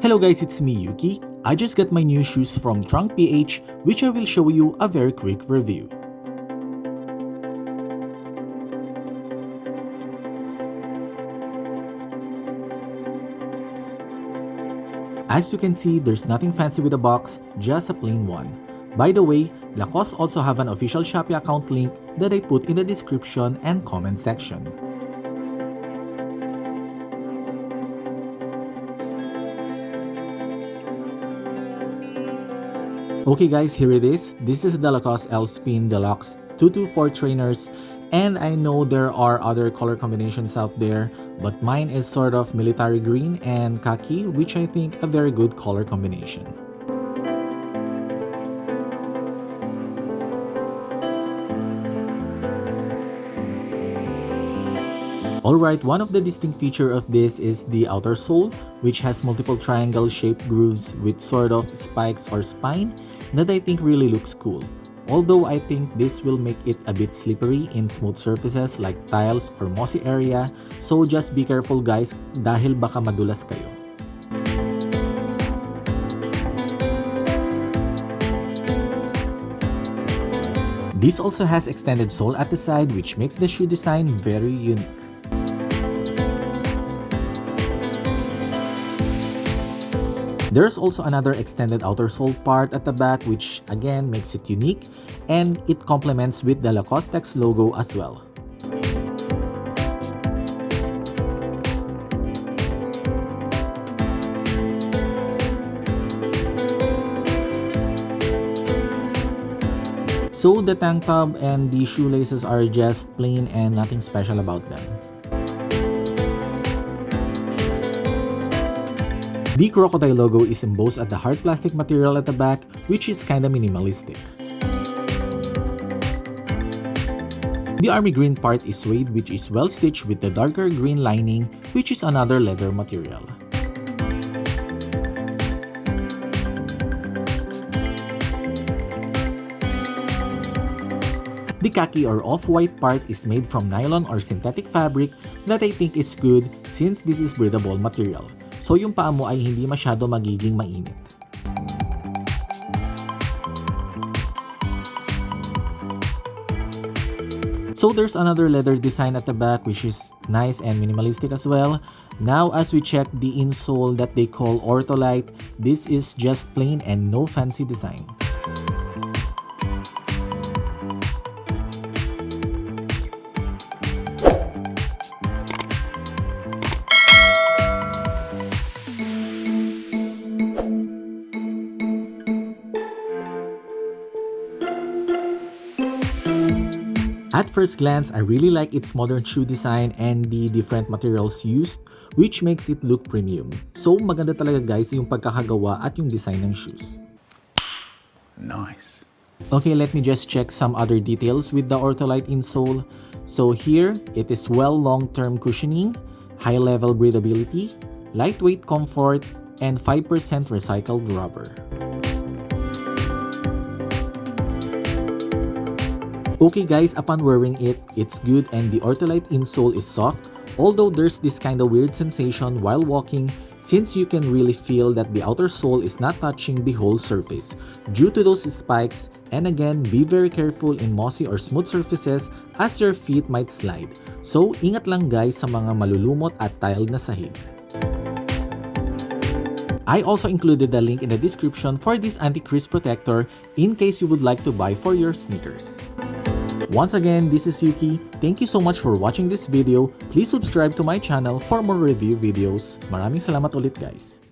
Hello guys, it's me Yuki. I just got my new shoes from Trunk PH, which I will show you a very quick review. As you can see, there's nothing fancy with the box, just a plain one. By the way, Lacoste also have an official Shopee account link that I put in the description and comment section. Okay guys, here it is. This is the Lacoste L-Spin Deluxe 224 trainers, and I know there are other color combinations out there, but mine is sort of military green and khaki, which I think a very good color combination. Alright, one of the distinct features of this is the outer sole, which has multiple triangle shaped grooves with sort of spikes or spine that I think really looks cool. Although I think this will make it a bit slippery in smooth surfaces like tiles or mossy area, so just be careful guys dahil baka madulas kayo. This also has extended sole at the side, which makes the shoe design very unique. There's also another extended outer sole part at the back, which again makes it unique, and it complements with the Lacoste X logo as well. So the tank top and the shoelaces are just plain and nothing special about them. The crocodile logo is embossed at the hard plastic material at the back, which is kinda minimalistic. The army green part is suede, which is well stitched with the darker green lining, which is another leather material. The khaki or off-white part is made from nylon or synthetic fabric that I think is good since this is breathable material. So yung paa mo ay hindi masyado magiging mainit. So there's another leather design at the back, which is nice and minimalistic as well. Now as we check the insole that they call Ortholite, this is just plain and no fancy design. At first glance, I really like its modern shoe design and the different materials used, which makes it look premium. So maganda talaga guys yung pagkakagawa at yung design ng shoes. Nice. Okay, let me just check some other details with the Ortholite insole. So here, it is well long-term cushioning, high-level breathability, lightweight comfort, and 5% recycled rubber. Okay guys, upon wearing it, it's good and the Ortholite insole is soft, although there's this kind of weird sensation while walking since you can really feel that the outer sole is not touching the whole surface due to those spikes, and again, be very careful in mossy or smooth surfaces as your feet might slide. So ingat lang guys sa mga malulumot at tiled na sahig. I also included the link in the description for this anti-crease protector in case you would like to buy for your sneakers. Once again, this is Yuki. Thank you so much for watching this video. Please subscribe to my channel for more review videos. Maraming salamat ulit guys.